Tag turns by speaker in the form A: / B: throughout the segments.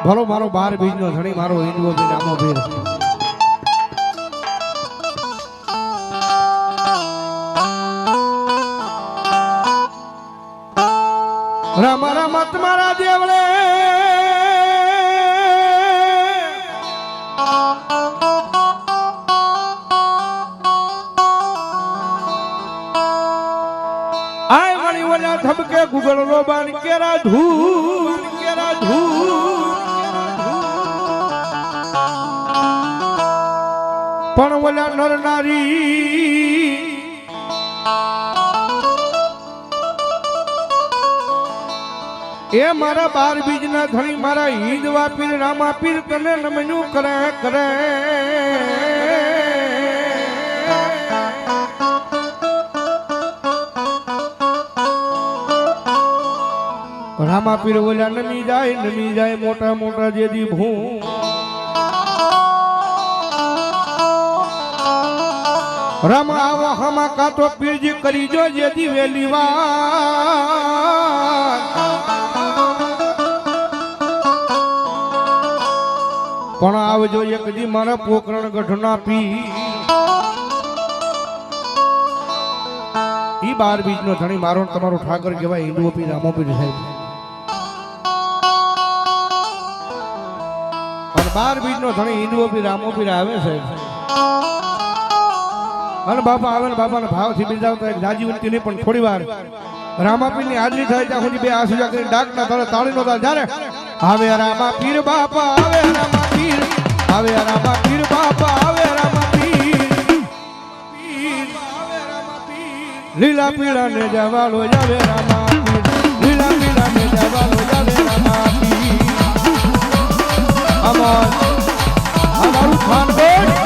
A: ભલો મારો 12 બીજનો ધણી મારો હિન્દુઓ બી રામો ભીર રામ રામ તમારા દેવળે આય મણી વના ધબકે ગુગળ રો બાન કેરા ધૂ પણ વલા નર નારી એ મારા 12 બીજના ધણી મારા હિંદવા પીર રામા પીર તને નમનું કરે રામા પીર ઓલા નમી જાય મોટા મોટા જે દી ભૂ રામ આવો હમા કાતો પીરજી કરી જો જે દી વેલી વાર પણ આવજો એક દી મારા પોકરણ ગઢના પી ઈ 12 બીજનો ધણી મારો તમારો ઠાકર કહેવાય હિન્દુઓ પીર રામો પીર સાહેબ અને 12 બીજનો ધણી હિન્દુઓ પીર રામો પીર આવે સાહેબ અને બાપા આવે ને બાપાના ભાવથી બિરદાવતા એક જાજીવંતી નહીં પણ થોડી વાર રામાપીરની હાજરી થાય ત્યાં સુધી બે આસુજા કરીને ડાક ના તાળે તાળી નો તાળ જ્યારે આવે રામા પીર બાપા આવે રામા પીર આવે રામા પીર બાપા આવે રામા પીર લીલા પીળા ને જવાલો જાવે રામા પીર લીલા પીળા ને જવાલો જાવે રામા પીર અમારું ખાન બેટ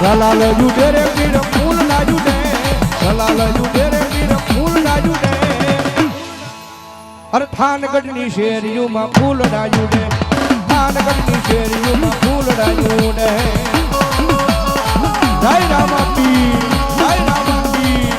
A: લાલ જુડે રે પીર ફૂલ ના જુડે લાલ જુડે રે પીર ફૂલ ના જુડે અરે થાનગઢની શેરીઓમાં ફૂલ ના જુડે થાનગઢની શેરીઓમાં ફૂલ ના જુડે જય રામા પીર જય રામા પીર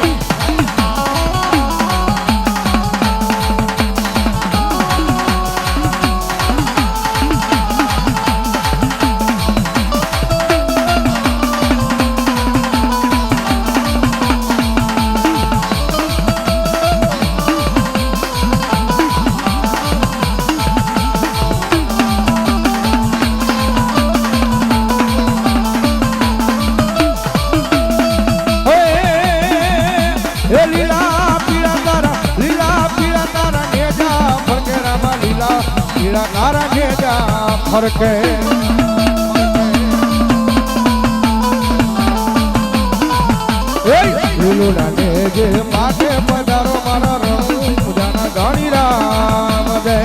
A: તારા ઘેજા ફરકે લીલું લાગે જે માથે પધારો મારા રણુ પૂજાના ઘણી રામ દે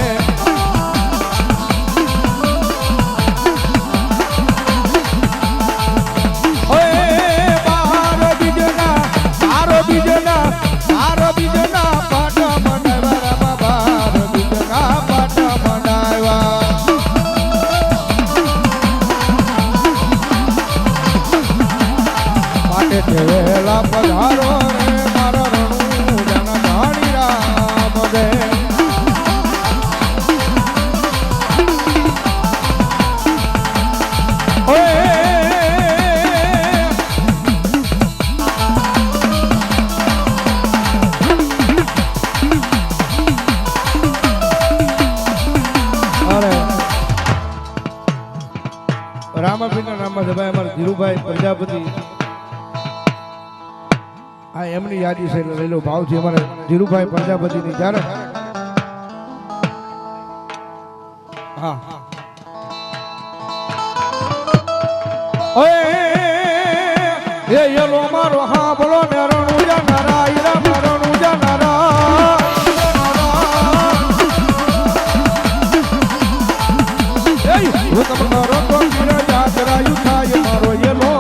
A: વેલા પધારો રે મારા રણુ જાના ઘણી રામ દે રામાપીરના નામમાં સભાએ અમારા ધીરુભાઈ પ્રજાપતિ આ એમની યાદી છે લઈ લો ભાવ છે અમારે ધીરુભાઈ પ્રજાપતિની જ્યારે હા એ યલો મારો હા બોલો ને રણુ જાનારા ઈરા રણુ જાનારા હું તમને રતો પીરા જાતરાયું થાય મારો યલો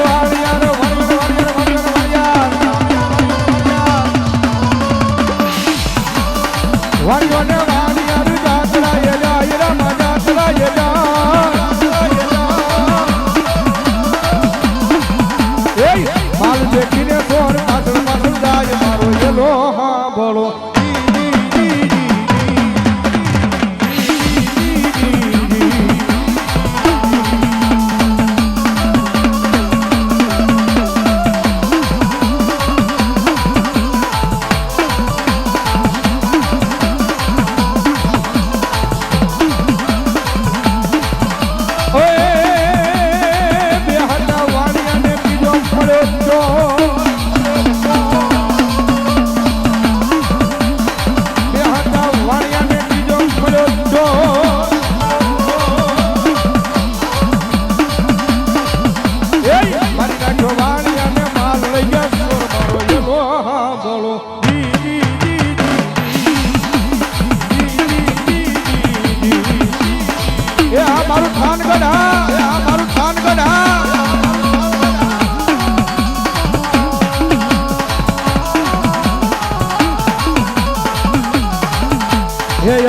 A: વાળિયા દેખીને સોર પાછળ પાછળ જાય મારો એલો હા બોલો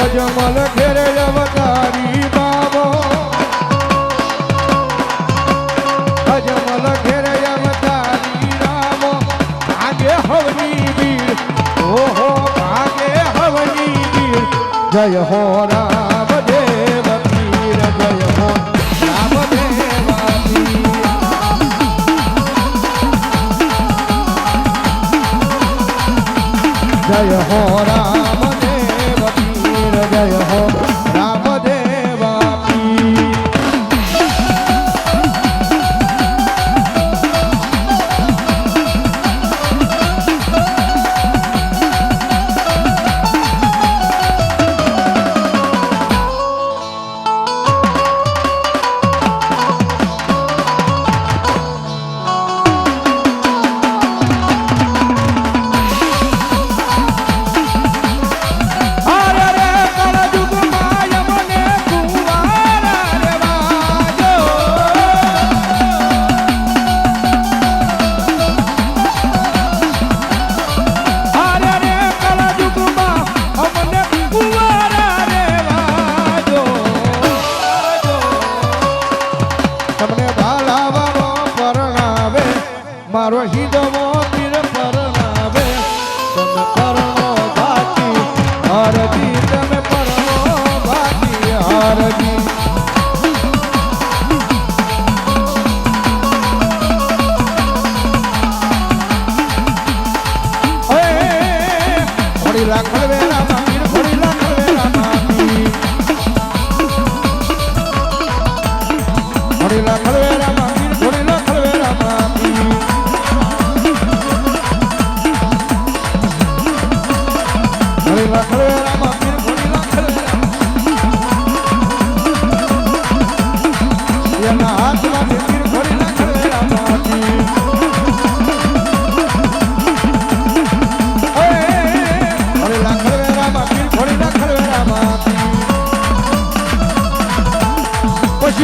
A: જમલ ઘેરે અવતારી બાબો જમલ ઘેરે અવતારી રામો ભાગે હવની વીર ઓહો ભાગે હવની વીર જય હો રામ દેવ પીર જય હો રામ દેવ પીર જય હો રામ જય હો રામદેવા પીર મારો હિદમો પીર પરણાવે તમે પરણો બાકી હરજી તમે પરણો બાકી હરજી થોડી લાખ વેરા પીર થોડી લાખ વેરા પીર થોડી લાખ વેરા પીર થોડી લાખ વેરા પીર Hare Rama